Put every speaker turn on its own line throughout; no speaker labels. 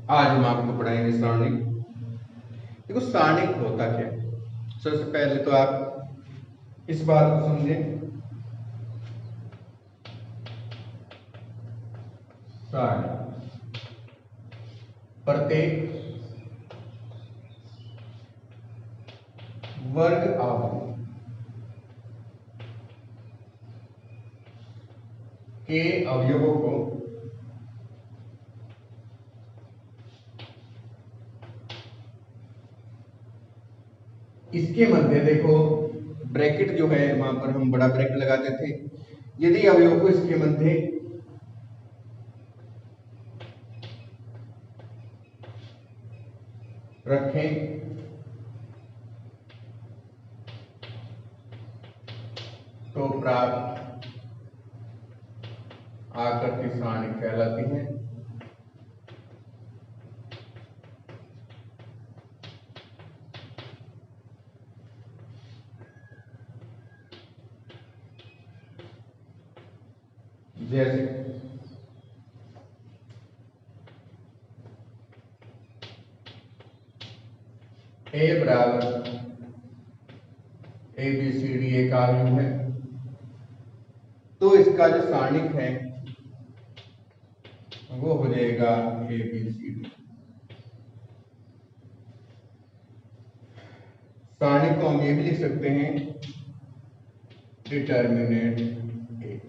आज हम आपको पढ़ाएंगे सारणिक। देखो सारणिक होता क्या है। सबसे पहले तो आप इस बात को समझें, सारणिक प्रत्येक वर्ग आवरण के अवयवों को इसके मध्य देखो ब्रैकेट जो है वहां पर हम बड़ा ब्रैकेट लगाते थे। यदि अवयव को इसके मध्य रखें तो प्राप्त आकृति सारणिक कहलाती है। जैसे ए बराबर ए बी सी डी एक अवयव है, तो इसका जो सारणिक है वो हो जाएगा ए बी सी डी। सारणिक को हम ये भी लिख सकते हैं डिटर्मिनेंट ए।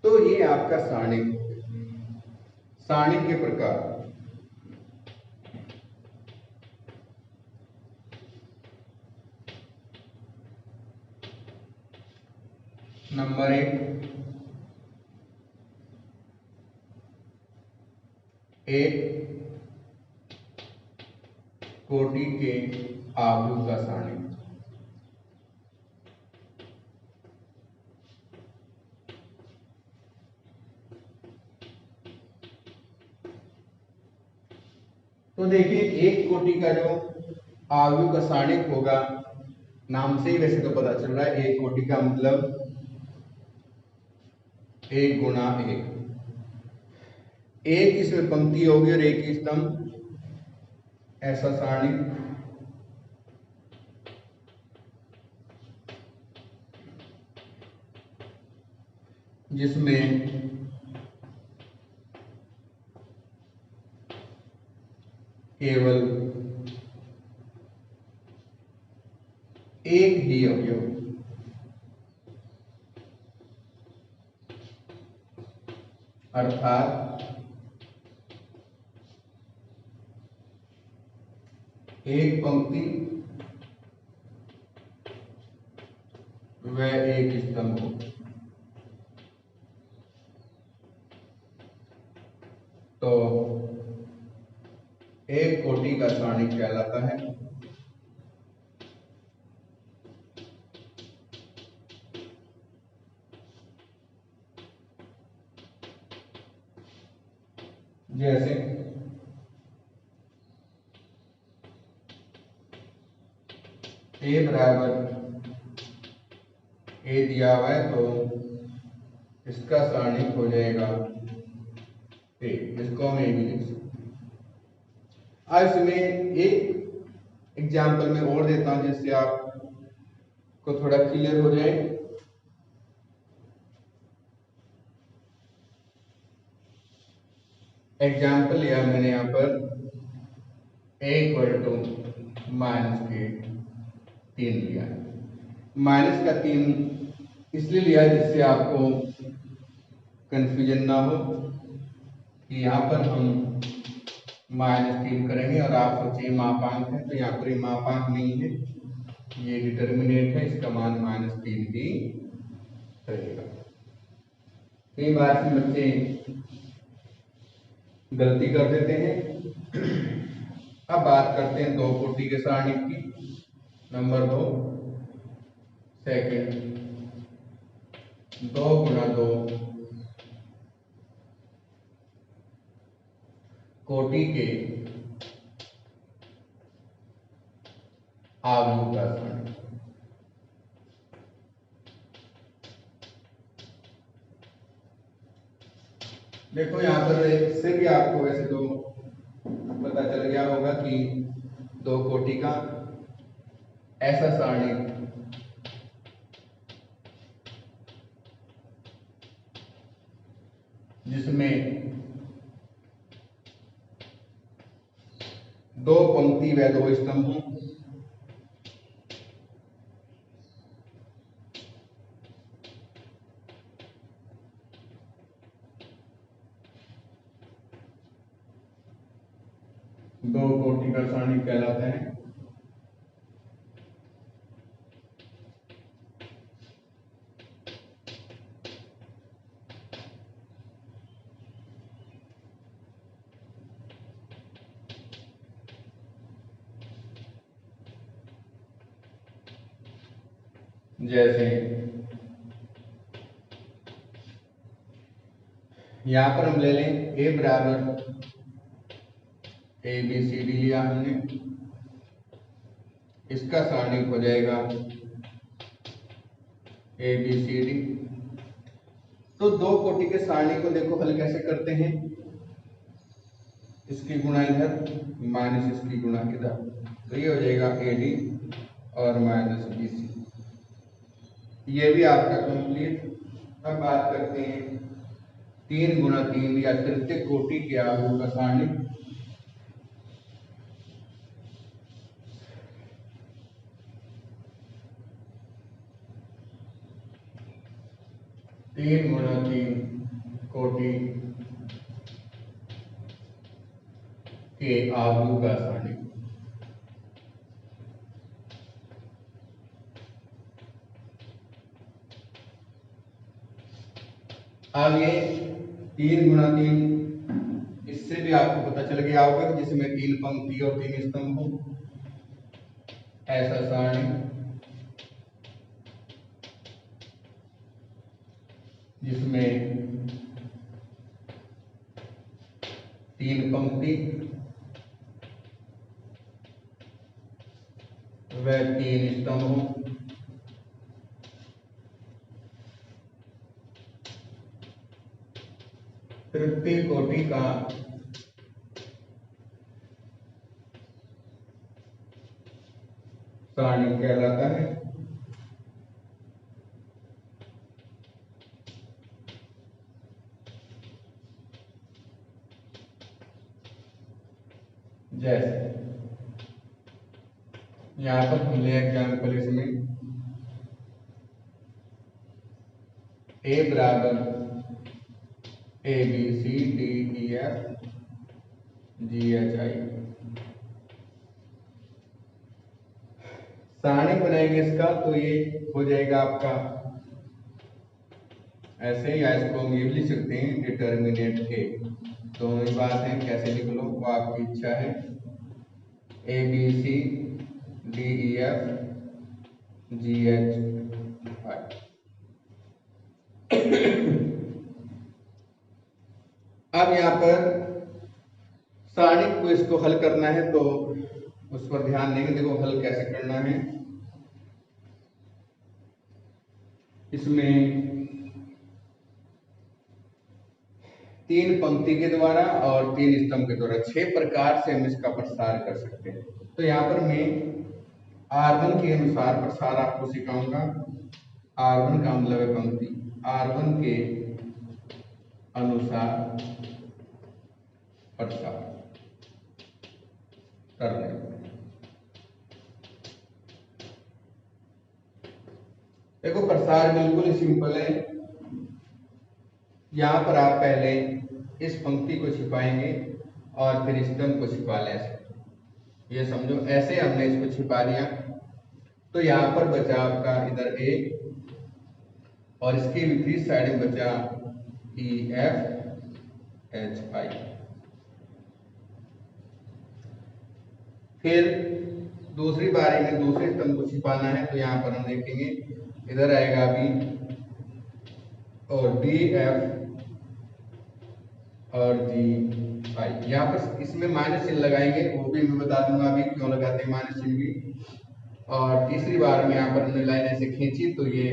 तो ये आपका सारणिक। सारणिक के प्रकार नंबर 1 कोटि के अवयव का सारणिक। तो देखिए एक कोटि का जो अवयव का सारणिक होगा, नाम से ही वैसे तो पता चल रहा है एक कोटि का मतलब 1 गुणा 1। एक इसमें पंक्ति होगी और एक ही स्तंभ, ऐसा सारणिक। जिसमें केवल एक ही अवयव अर्थात एक पंक्ति व एक स्तंभ हो, तो एक कोटि का सारणिक कहलाता है। जैसे ए बराबर ए दिया हुआ है तो इसका सारणिक हो जाएगा ए। इसको हम ए भी लिख सकते हैं। अब इसमें एक एग्जाम्पल में और देता हूं जिससे आपको थोड़ा क्लियर हो जाए। एग्जाम्पल लिया मैंने यहाँ पर ए इक्वल टू माइनस के 3 लिया। माइनस का 3 इसलिए लिया जिससे आपको कंफ्यूजन ना हो कि यहाँ पर हम -3 करेंगे और आप सोचिए मापांक है, तो यहाँ पर मापांक नहीं है, ये डिटर्मिनेंट है, इसका मान -3 ही रहेगा। कई बार से बच्चे गलती कर देते हैं। अब बात करते हैं 2 कोटि के सारणिक की। नंबर 2 सेकंड 2 गुणा 2 कोटि के अवयव का सारणिक। देखो यहाँ पर इससे भी आपको वैसे तो पता चल गया होगा कि दो कोटि का ऐसा सारणी जिसमें दो पंक्ति व दो स्तंभ हों, दो कोटि का सारणी कहलाता है। जैसे यहां पर हम ले लें ए बराबर ए बी सी डी लिया हमने, इसका सारणी हो जाएगा ए बी सी डी। तो दो कोटि के सारणी को देखो हल कैसे करते हैं, इसकी गुणा इधर माइनस इसकी गुणा इधर, तो ये हो जाएगा ए डी और माइनस बी सी, ये भी आपका कंप्लीट। अब बात करते हैं 3 गुणा 3 या तृतीय कोटि के आव्यूह का सारणी। तीन गुणा 3 कोटि के आव्यूह का सारणी। अब ये 3 गुणा 3, इससे भी आपको पता चल गया होगा कि जिसमें 3 पंक्ति और 3 स्तंभ हो, ऐसा सारणी जिसमें 3 पंक्ति व 3 स्तंभ हो, तृतीय कोटि का सारणी कहलाता है। जैसे यहां पर हम ले एग्जाम्पल इसमें ए बराबर A B C D E F G H I, सारणी बनाएंगे इसका तो ये हो जाएगा आपका ऐसे, या इसको हम ये भी लिख सकते हैं डिटर्मिनेंट ए। दोनों ही बात है, कैसे लिख लो वो आपकी इच्छा है। A B C D E F G H I. अब यहाँ पर सारणी को इसको हल करना है तो उस पर ध्यान देंगे। देखो हल कैसे करना है, इसमें 3 पंक्ति के द्वारा और 3 स्तंभ के द्वारा 6 प्रकार से हम इसका प्रसार कर सकते हैं। तो यहाँ पर मैं R1 के अनुसार प्रसार आपको सिखाऊंगा। R1 का मतलब है पंक्ति, R1 के अनुसार प्रसार करने। देखो प्रसार बिल्कुल सिंपल है। यहां पर आप पहले इस पंक्ति को छिपाएंगे और फिर स्तंभ को छिपा लें, ये समझो ऐसे हमने इसको छिपा लिया। तो यहां पर बचा आपका इधर ए और इसके विपरीत साइड में बचा ई एफ एच आई। फिर दूसरी बारी में दूसरे स्तंभ को छिपाना है, तो यहां पर हम देखेंगे इधर आएगा बी और डी एफ और जी आई। यहाँ पर इसमें माइनस चिन्ह लगाएंगे, वो भी मैं बता दूंगा अभी क्यों लगाते हैं माइनस चिन्ह भी। और तीसरी बार में यहाँ पर हमने लाइन ऐसे खींची तो ये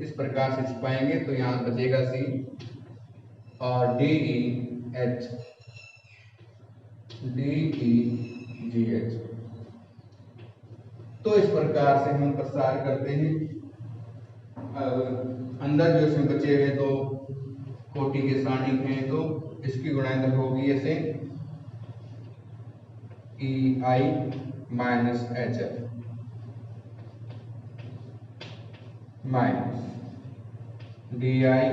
इस प्रकार से छिपाएंगे, तो यहाँ बचेगा सी और D E H D E जी एच। तो इस प्रकार से हम प्रसार करते हैं। अब अंदर जो इसमें बचे हुए दो कोटि के सारणिक हैं तो इसकी गुणांक होगी ऐसे E I minus H F minus D I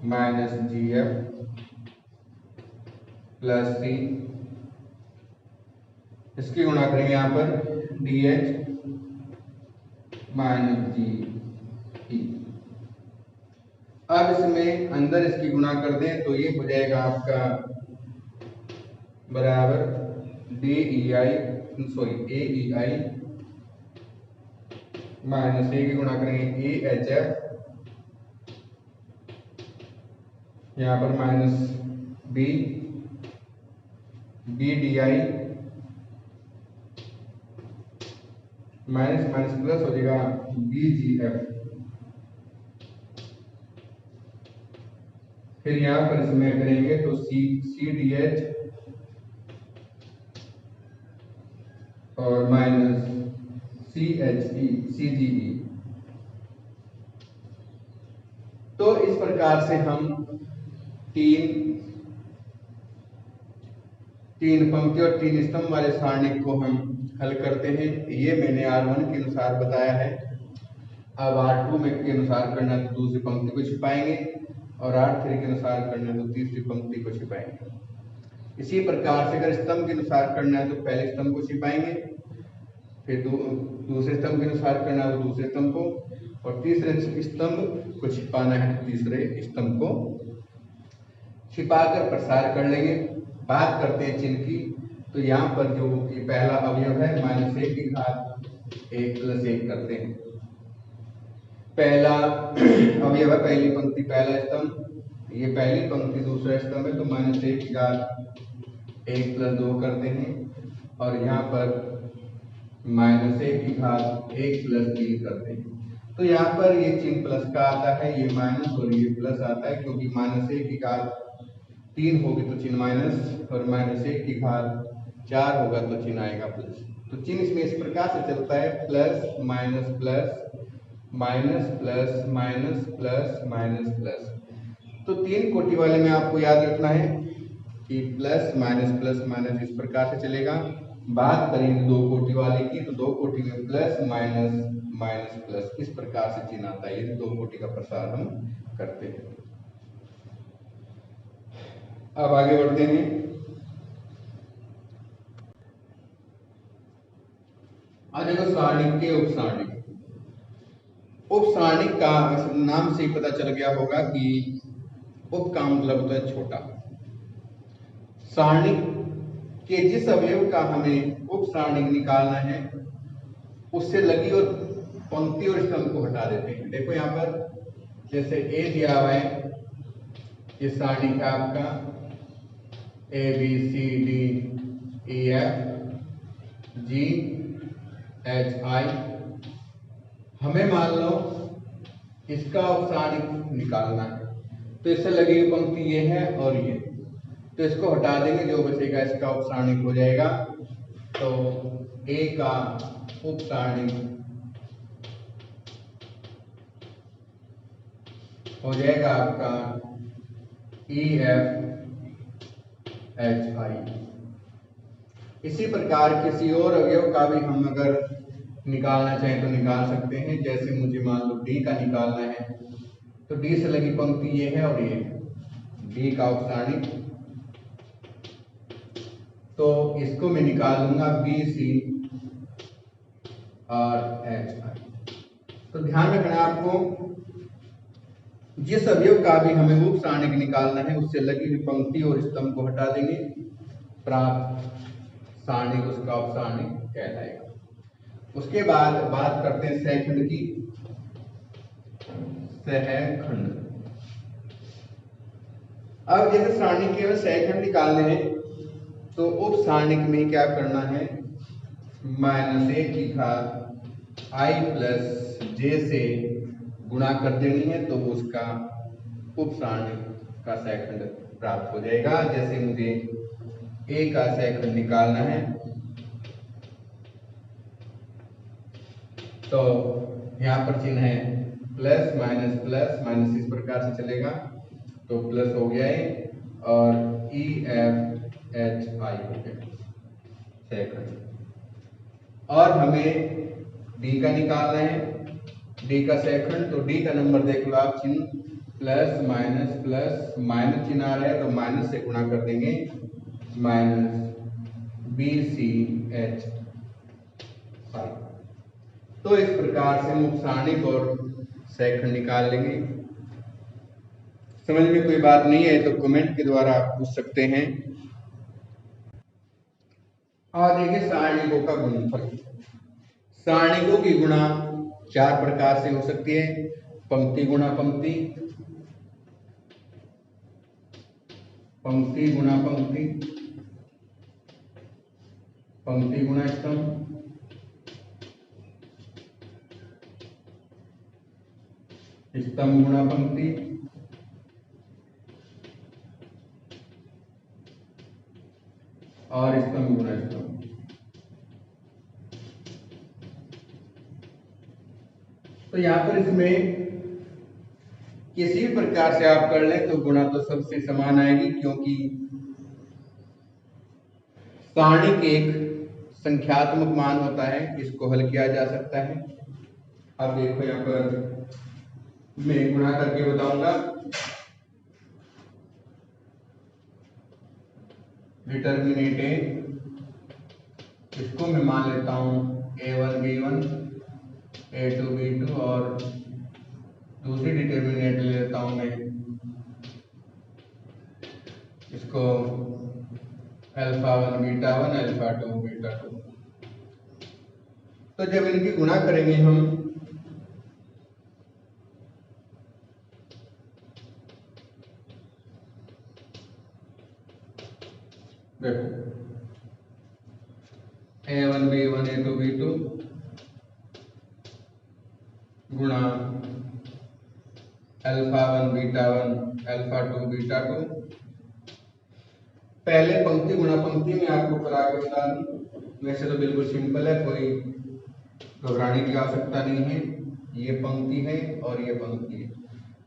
minus G F plus C, इसकी गुणा करेंगे यहाँ पर D H minus G E. अब इसमें अंदर इसकी गुणा कर दें तो ये हो जाएगा आपका बराबर D E I sorry A E I minus A की गुणा करेंगे ए एच एफ, यहाँ पर minus B B D I minus minus plus हो जाएगा बी जी एफ। फिर यहाँ पर इसमें करेंगे तो सी डी एच और माइनस सी एच ई सी जी ई। तो इस प्रकार से हम तीन पंक्ति और तीन स्तंभ वाले सारणिक को हम हल करते हैं। ये मैंने R1 के अनुसार बताया है। अब R2 में के अनुसार करना है तो दूसरी पंक्ति को छिपाएंगे और R3 के अनुसार करना है तो तीसरी पंक्ति को छिपाएंगे। इसी प्रकार से अगर स्तंभ के अनुसार करना है तो पहले स्तंभ को छिपाएंगे, फिर दूसरे स्तंभ के अनुसार करना है तो दूसरे स्तंभ को, और तीसरे स्तंभ को छिपाना है तो तीसरे स्तंभ को छिपाकर प्रसार कर लेंगे। बात करते हैं चिन्ह की। तो यहाँ पर जो ये पहला अवयव है माइनस एक की घात एक प्लस एक करते हैं। पहला अवयव है पहली पंक्ति पहला स्तंभ, ये पहली पंक्ति दूसरा स्तंभ है तो माइनस एक की घात एक प्लस दो करते हैं, और यहाँ पर माइनस एक की घात एक प्लस तीन करते हैं। तो यहाँ पर ये चिन्ह प्लस का आता है, ये माइनस और ये प्लस आता है, क्योंकि माइनस एक की घात तीन होगी तो चिन्ह माइनस, और माइनस एक की घात चार होगा तो चिन्ह आएगा प्लस। तो चिन्ह इसमें इस प्रकार से चलता है plus minus plus minus plus minus plus minus plus. तो तीन कोटि वाले में आपको याद रखना है कि प्लस माइनस इस प्रकार से चलेगा। बात करें दो कोटि वाले की तो दो कोटि में प्लस माइनस माइनस प्लस इस प्रकार से चिन्ह आता है। ये दो कोटि का प्रसार हम करते हैं। अब आगे बढ़ते हैं। आज देखो सारणिक के उपसारणिक। उपसारणिक का नाम से ही पता चल गया होगा कि उप का मतलब होता है छोटा। सारणिक के जिस अवयव का हमें उप सारणिक निकालना है उससे लगी और पंक्ति और स्तंभ को हटा देते हैं। देखो यहाँ पर जैसे ए दिया हुआ है, ये सारणिक है आपका A B C D E F G H I. हमें मान लो इसका उपसारणिक निकालना है तो इससे लगी हुई पंक्ति ये है और ये, तो इसको हटा देंगे, जो बचेगा इसका उपसारणिक हो जाएगा। तो ए का उपसारणिक हो जाएगा आपका ई एफ एच आई। इसी प्रकार किसी और अवयव का भी हम अगर निकालना चाहें तो निकाल सकते हैं। जैसे मुझे मान लो डी का निकालना है तो डी से लगी पंक्ति ये है और ये डी का उपसारणिक, तो इसको मैं निकाल लूंगा बी सी और एच आई। तो ध्यान रखना आपको, जिस अवयव का भी हमें उप सारणिक निकालना है उससे लगी हुई पंक्ति और स्तंभ को हटा देंगे, प्राप्त सारणिक उसका उप सारणिक कहलाएगा। उसके बाद बात करते हैं सहखंड की। सहखंड। अब जैसे सारणिक के सहखंड निकालने हैं तो उप सारणिक में क्या करना है, माइनस एक की घात आई प्लस जे से गुणा कर देनी है, तो उसका उप सारणिक का सहखंड प्राप्त हो जाएगा। जैसे मुझे ए का सेकंड निकालना है तो यहाँ पर चिन्ह है प्लस माइनस इस प्रकार से चलेगा, तो प्लस हो गया है और EFHI हो गया सेकंड। और हमें डी का निकालना है, डी का सेकंड, तो डी का नंबर देख लो आप, चिन्ह प्लस माइनस चिन्ह आ रहा है तो माइनस से गुणा कर देंगे, BCH। तो इस प्रकार से हम उपसारणिक और सेकंड निकाल लेंगे। समझ में कोई बात नहीं है तो कमेंट के द्वारा आप पूछ सकते हैं। और देखिए सारणिकों का गुणनफल। सारणिकों की गुणा 4 प्रकार से हो सकती है, पंक्ति गुणा पंक्ति, पंक्ति गुणा पंक्ति, पंक्ति गुणा स्तंभ, स्तंभ गुणा पंक्ति, और स्तंभ गुणा स्तंभ। तो यहाँ पर इसमें किसी भी प्रकार से आप कर लें तो गुणा तो सबसे समान आएगी, क्योंकि सारणिक एक संख्यात्मक मान होता है, इसको हल किया जा सकता है। अब देखो यहाँ पर मैं गुणा करके बताऊंगा। डिटर्मिनेंट ए, इसको मैं मान लेता हूं A1 B1 A2 B2 और दूसरी डिटर्मिनेंट ले लेता हूं मैं इसको α1 β1 α2 β2। तो जब इनकी गुणा करेंगे हम देखो A1 B1 A2 B2 गुणा α1 β1 α2 β2। पहले पंक्ति गुणा पंक्ति में आपको करा के बता दूं, वैसे तो बिल्कुल सिंपल है, कोई घबराने की आवश्यकता नहीं है। ये पंक्ति है और ये पंक्ति है,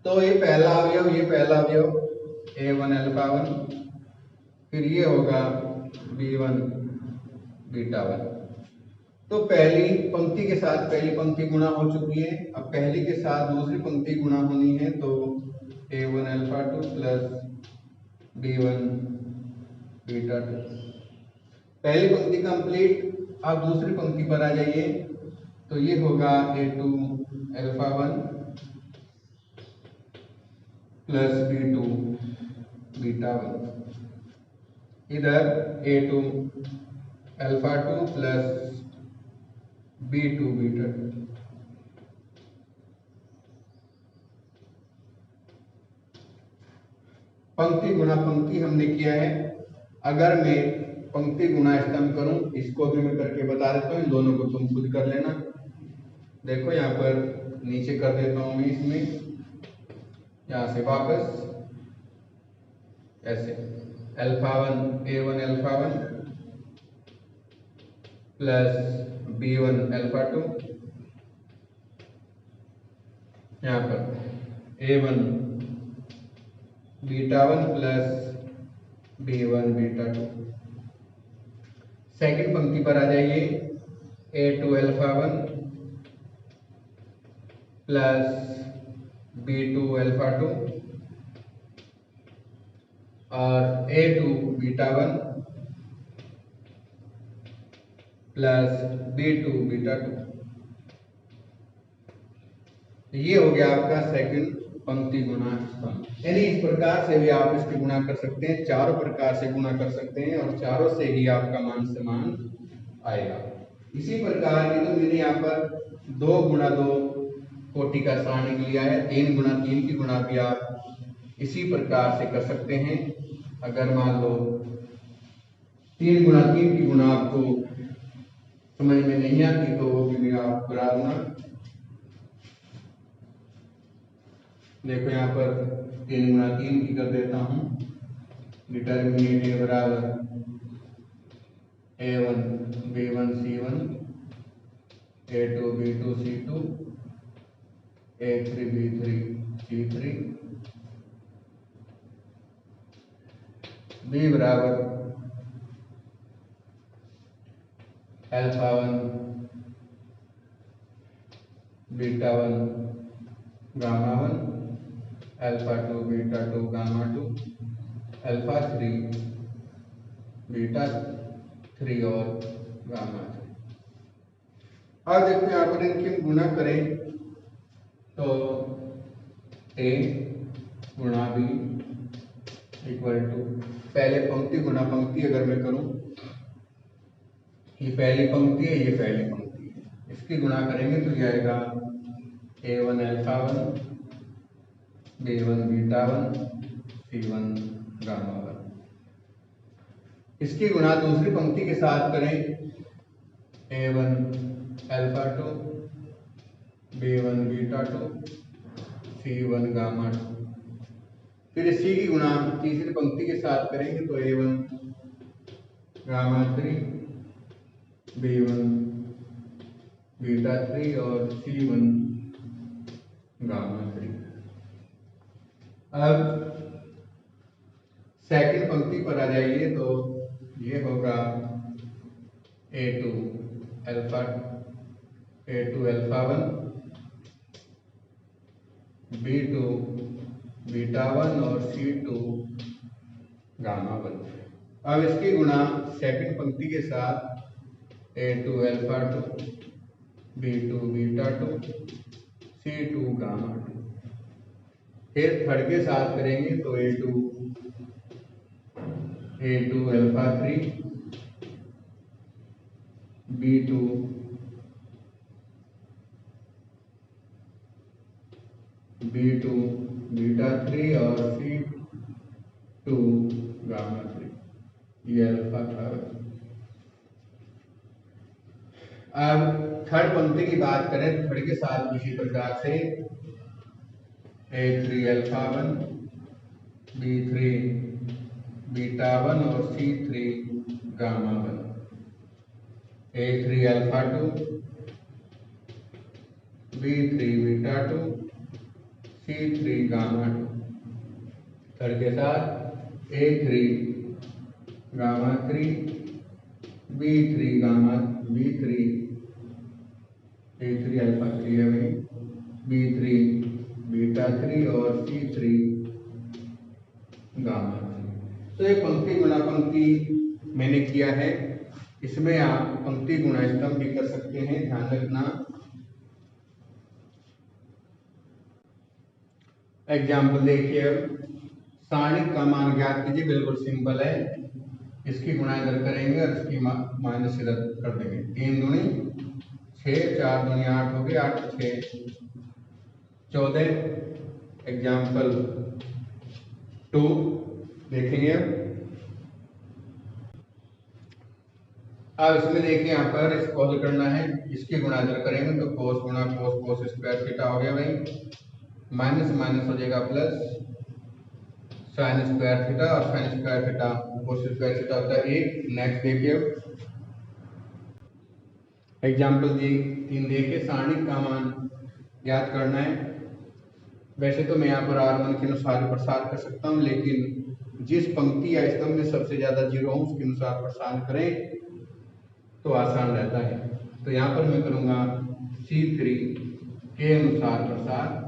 तो ये पहला अवयव A1 α1, फिर ये होगा B1 β1। तो पहली पंक्ति के साथ पहली पंक्ति गुणा हो चुकी है, अब पहली के साथ दूसरी पंक्ति गुणा होनी है, तो A1 α2 प्लस B1 β2। पहली पंक्ति कंप्लीट। अब दूसरी पंक्ति पर आ जाइए, तो ये होगा A2 α1 प्लस B2 β1, इधर A2 α2 प्लस B2 β2। पंक्ति गुणा पंक्ति हमने किया है। अगर मैं पंक्ति गुणा स्तंभ करूं, इसको भी मैं करके बता देता हूं, इन दोनों को तुम खुद कर लेना। देखो यहाँ पर नीचे कर देता हूं मैं, इसमें यहां से वापस ऐसे α1 A1 α1 प्लस B1 α2, यहाँ पर A1 β1 प्लस B1 β2। सेकंड पंक्ति पर आ जाइए, A2 α1 प्लस B2 α2 और A2 β1 प्लस B2 β2। ये हो गया आपका सेकंड पंक्ति गुणा स्तंभ। यानी इस प्रकार से भी आप इसकी गुणा कर सकते हैं, चारों प्रकार से गुणा कर सकते हैं और चारों से ही आपका मान समान आएगा। इसी प्रकार की तो मैंने यहाँ पर 2 गुणा 2 कोटि का सारणिक लिया है, 3 गुणा 3 की गुणा भी आप इसी प्रकार से कर सकते हैं। अगर मान लो 3 गुणा 3 की गुणा आपको समझ में नहीं आती तो वो भी आप करा दूंगा। देखो यहाँ पर 3 गुणा 3 की कर देता हूं, डिटर्मिनेंट ए बराबर A1 B1 C1 A2 B2 C2 A3 B3 C3 B बराबर alpha 1 beta 1 gamma 1 alpha 2 beta 2 gamma 2 alpha 3 beta 3 और गामा 3। अब देखो यहाँ पर इनकी गुणा करें तो A गुणा B इक्वल टू पहले पंक्ति गुणा पंक्ति अगर मैं करूं, ये पहली पंक्ति है, ये पहली पंक्ति है, इसकी गुणा करेंगे तो ये आएगा A1 alpha 1 B1 beta 1 C1 gamma 1। इसकी गुणा दूसरी पंक्ति के साथ करें A1 alpha 2 B1 beta 2 C1 gamma 2। फिर इसी की गुणा तीसरी पंक्ति के साथ करेंगे तो A1 गामा 3 B1 बीटा 3 और C1 गामा 3। अब सेकंड पंक्ति पर आ जाइए तो ये होगा A2 अल्फा 1 B2 बीटा 1 और C2 गामा 1। अब इसकी गुणा सेकंड पंक्ति के साथ A2 alpha 2 B2 beta 2 C2 gamma 2। फिर थर्ड के साथ करेंगे तो A2 alpha 3 B2 B2 beta 3 और C2 गामा 3, ये अल्फा था। अब थर्ड पंक्ति की बात करें तो थर्ड के साथ इसी प्रकार से A3 अल्फा 1 B3 बीटा 1 और C3 gamma 1। A3 alpha 2 B3 beta 2 C3 gamma 2। Third के साथ A3 gamma 3 B3 gamma B3 A3 alpha 3 है वही B3 बीटा 3 और C3 गामा 3। तो ये पंक्ति गुणा पंक्ति मैंने किया है, इसमें आप पंक्ति गुणा स्तंभ भी कर सकते हैं, ध्यान रखना। एग्जाम्पल देखिए, अब सारणिक का मान ज्ञात कीजिए, बिल्कुल सिंपल है। इसकी गुणा इधर करेंगे और इसकी माइनस इधर कर देंगे। 3 दूनी 6 4 दूनी 8 हो गए, 8 6 14। एग्जाम्पल 2 देखेंगे। अब इसमें देखिए यहाँ पर इसको हल करना है, इसकी गुणा इधर करेंगे तो कोस गुणा कोस कोस स्क्वायर थीटा हो गया भाई, माइनस माइनस हो जाएगा प्लस साइन स्क्वायर थीटा और sine square theta cos square theta होता है 1। नेक्स्ट देखिए एग्जाम्पल 3 देखिए, सारणिक का मान ज्ञात करना है। वैसे तो मैं यहाँ पर R1 के अनुसार प्रसार कर सकता हूँ, लेकिन जिस पंक्ति या स्तंभ में सबसे ज्यादा जीरो हो उसके अनुसार प्रसार करें तो आसान रहता है। तो यहाँ पर मैं करूंगा C3 के अनुसार प्रसार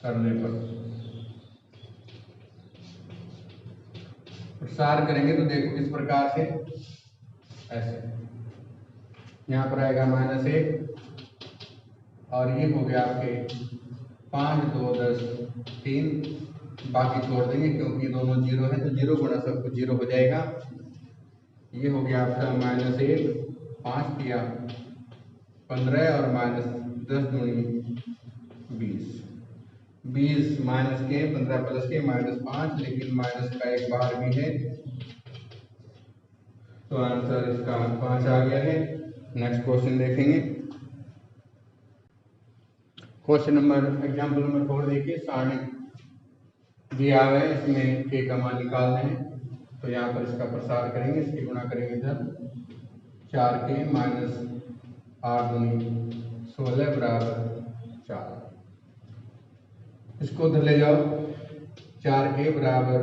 करने पर प्रसार करेंगे तो देखो किस प्रकार से, ऐसे यहाँ पर आएगा -1 और ये हो गया आपके 5 2 10 3, बाकी छोड़ देंगे क्योंकि दोनों जीरो है तो जीरो गुणा सब कुछ जीरो हो जाएगा। ये हो गया आपका -1 5 किया 15 और -10 दूनी 20 20 माइनस के 15 प्लस के -5, लेकिन माइनस का एक बाहर भी है तो आंसर इसका 5 आ गया है। नेक्स्ट क्वेश्चन देखेंगे। क्वेश्चन नंबर एग्जाम्पल नंबर 4 देखिए, सारणी दिया हुआ है, इसमें k का मान निकालना है। तो यहाँ पर इसका प्रसार करेंगे, इसकी गुणा करेंगे इधर 4k माइनस 8 दूनी 16 बराबर 4। इसको उधर ले जाओ, 4k बराबर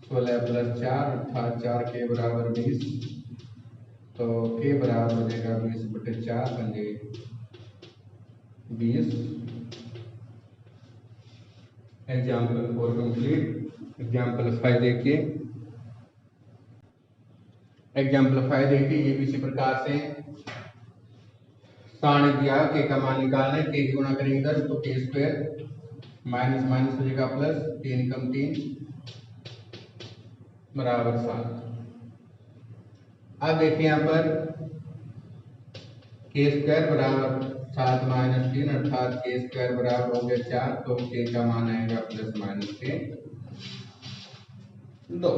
16 प्लस 4 अर्थात 4k बराबर 20। तो k बराबर हो जाएगा 20/4 बन जाएगी 20। Example 4 complete. एग्जाम्पल 5 देखिए, एग्जाम्पल 5 देखिए, ये भी इसी प्रकार से सारणी दिया k का मान निकालना है, k की गुणा करेंगे इधर तो k स्क्वायर माइनस माइनस हो जाएगा प्लस 3 कम 3 बराबर 7। अब देखिए यहाँ पर k स्क्वायर बराबर 7 माइनस 3 अर्थात k स्क्वायर बराबर हो गया 4। तो k का मान आएगा प्लस माइनस के 2।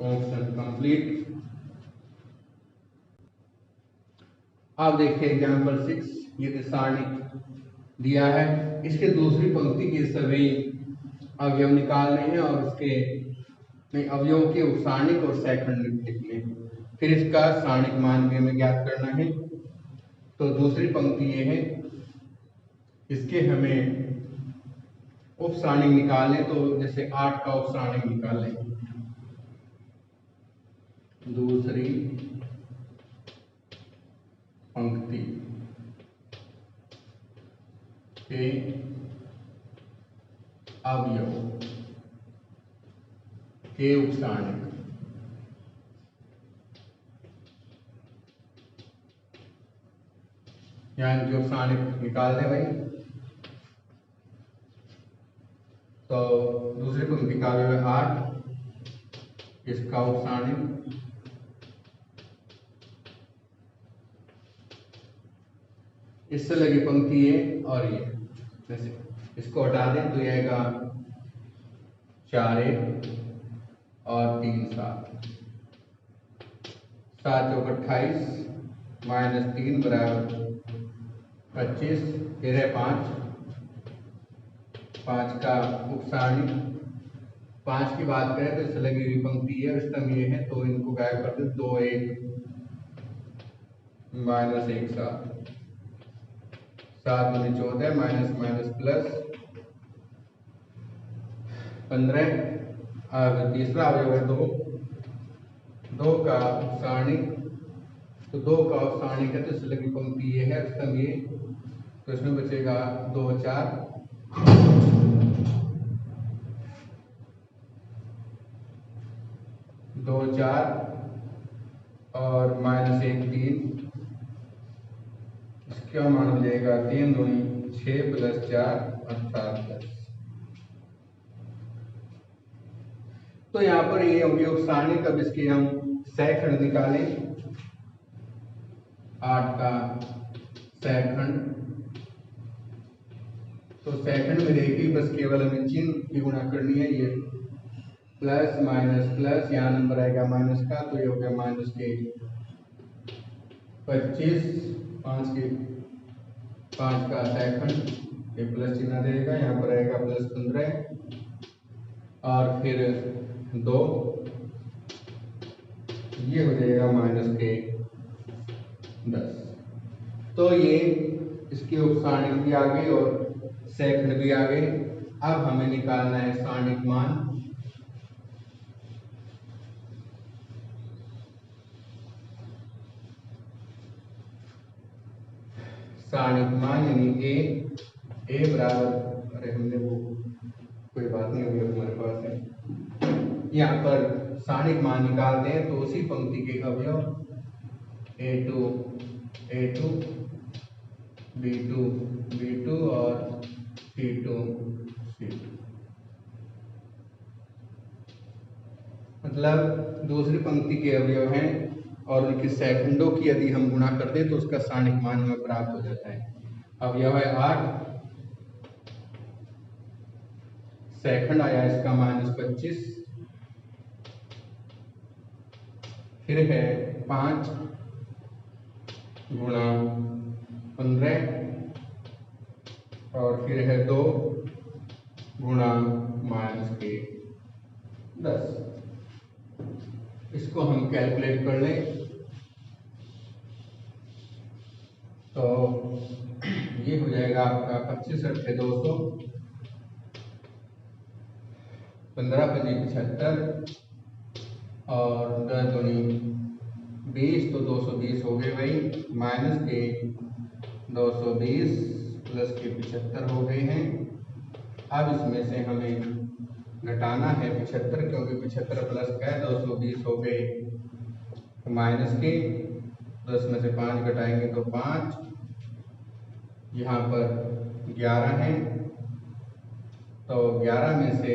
Option complete. अब देखिए एग्जाम्पल 6, ये सारणी दिया है, इसके दूसरी पंक्ति के सभी अवयव निकालने हैं और इसके अवयव के सारणिक और सैखंड लिखने हैं। फिर इसका सारणिक मान भी हमें ज्ञात करना है। तो दूसरी पंक्ति ये है, इसके हमें उप सारणिक निकालें। तो जैसे 8 का उप सारणिक निकाल लें, दूसरी पंक्ति के अवयव के उप सारणिक। यहाँ जो सारणिक निकाल दें भाई, तो दूसरी पंक्ति का अवयव है 8, इसका उप सारणिक इससे लगी पंक्ति ये और ये, जैसे इसको हटा दें तो ये आएगा 4 1 और 3 7, 7 चौक 28 माइनस 3 बराबर 25, फिर है 5, 5 का उप सारणी। 5 की बात करें तो इससे लगी हुई पंक्ति है, स्तंभ ये है, तो इनको गायब कर दे। 2 1 माइनस 1 7, 7 दूनी 14 माइनस माइनस प्लस 15। अब तीसरा अवयव है 2, 2 का सारणी। तो 2 का सारणी है तो इससे लगी पंक्ति ये है, स्तंभ ये, तो इसमें बचेगा 2 4 2 4 और माइनस 1 3, इसका मान हो जाएगा 3 दूनी 6 प्लस 4 अर्थात 10। तो यहाँ पर ये अवयव सारणी, कब इसके हम सैखंड निकालें। 8 का सैखंड, तो सैखंड में देखिए बस केवल हमें चिन्ह की गुणा करनी है। ये प्लस माइनस प्लस, यहाँ नंबर आएगा माइनस का, तो ये हो गया माइनस के 25, 5 का सैखंड, ये प्लस चिन्ह देगा, यहाँ पर आएगा प्लस 15 और फिर 2, ये हो जाएगा माइनस के 10। तो ये इसकी उप सारणिक भी आ गई और सैखंड भी आ गए। अब हमें निकालना है सारणिक मान। सारणिक मान यानी ए बराबर, अरे हमने वो कोई बात नहीं होगी हमारे पास है। यहाँ पर सारणिक मान निकालते हैं तो उसी पंक्ति के अवयव a2 a2 b2 b2 और c2 c2, मतलब दूसरी पंक्ति के अवयव हैं और उनके सैखंडों की यदि हम गुणा कर दें तो उसका सारणिक मान हमें प्राप्त हो जाता है। अवयव है 8, सैखंड आया इसका -25, फिर है 5 गुणा 15 और फिर है 2 गुणा -10। इसको हम कैलकुलेट कर लें तो ये हो जाएगा आपका 25 × 200, 15 × 75 और 10 दूनी 20, तो 220 हो गए भाई। माइनस के 220 प्लस के 75 हो गए हैं। अब इसमें से हमें घटाना है 75, क्योंकि 75 प्लस का है, 220 हो गए माइनस के 10 में से 5 घटाएंगे तो 5, यहाँ पर 11 है, तो 11 में से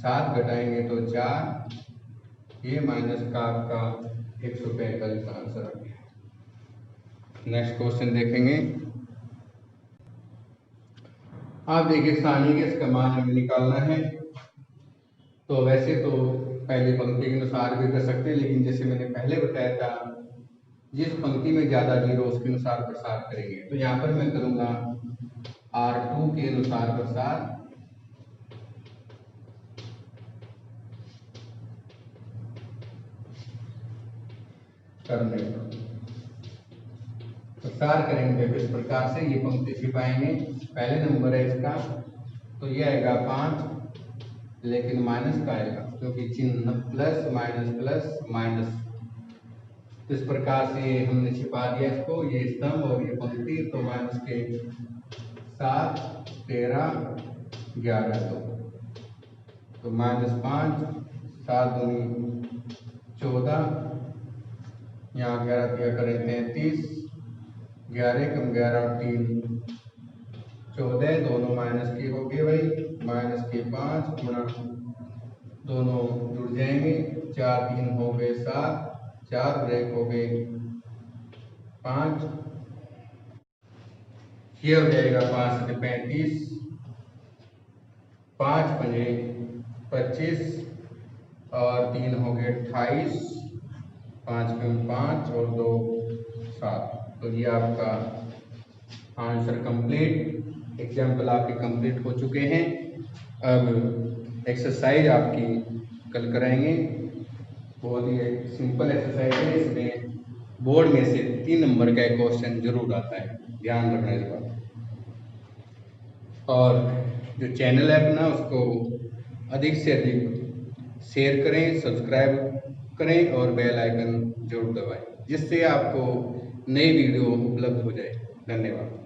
7 घटाएंगे तो 4, ये माइनस का आपका 145 आंसर आ गया। नेक्स्ट क्वेश्चन देखेंगे। आप देखिए सारणी के इसका मान हमें निकालना है। तो वैसे तो पहली पंक्ति के अनुसार भी कर सकते हैं, लेकिन जैसे मैंने पहले बताया था, जिस पंक्ति में ज्यादा जीरो उसके अनुसार प्रसार करेंगे। तो यहाँ पर मैं करूंगा R2 के अनुसार प्रसार। करने प्रसार करेंगे इस प्रकार से, ये पंक्ति छिपाएंगे। पहले नंबर है इसका, तो ये आएगा 5, लेकिन माइनस का आएगा क्योंकि चिन्ह प्लस माइनस। तो इस प्रकार से हमने छिपा दिया इसको, ये स्तंभ और ये पंक्ति। तो माइनस के 7, 13, 11 तो -5, 7 दूनी 14, यहाँ 11 दिया करें 33, 11 कम 11 और 3 14, दोनों माइनस के हो गए भाई। माइनस के 5 गुणा, दोनों जुड़ जाएंगे, 4 3 हो गए 7, 4 ब्रेक हो गए 5, ये हो जाएगा 5 से 35, 5 पंजे 25 और 3 हो गए 28, 5 कम 5 और 2 7। तो ये आपका आंसर कंप्लीट। एग्जाम्पल आपके कंप्लीट हो चुके हैं। अब एक्सरसाइज आपकी कल कराएंगे। बहुत ही सिंपल एक्सरसाइज है, इसमें बोर्ड में से 3 नंबर का एक क्वेश्चन जरूर आता है, ध्यान रखना इस बात। और जो चैनल है अपना, उसको अधिक से अधिक शेयर करें, सब्सक्राइब करें और बेल आइकन जरूर दबाएं, जिससे आपको नई वीडियो उपलब्ध हो जाए। धन्यवाद।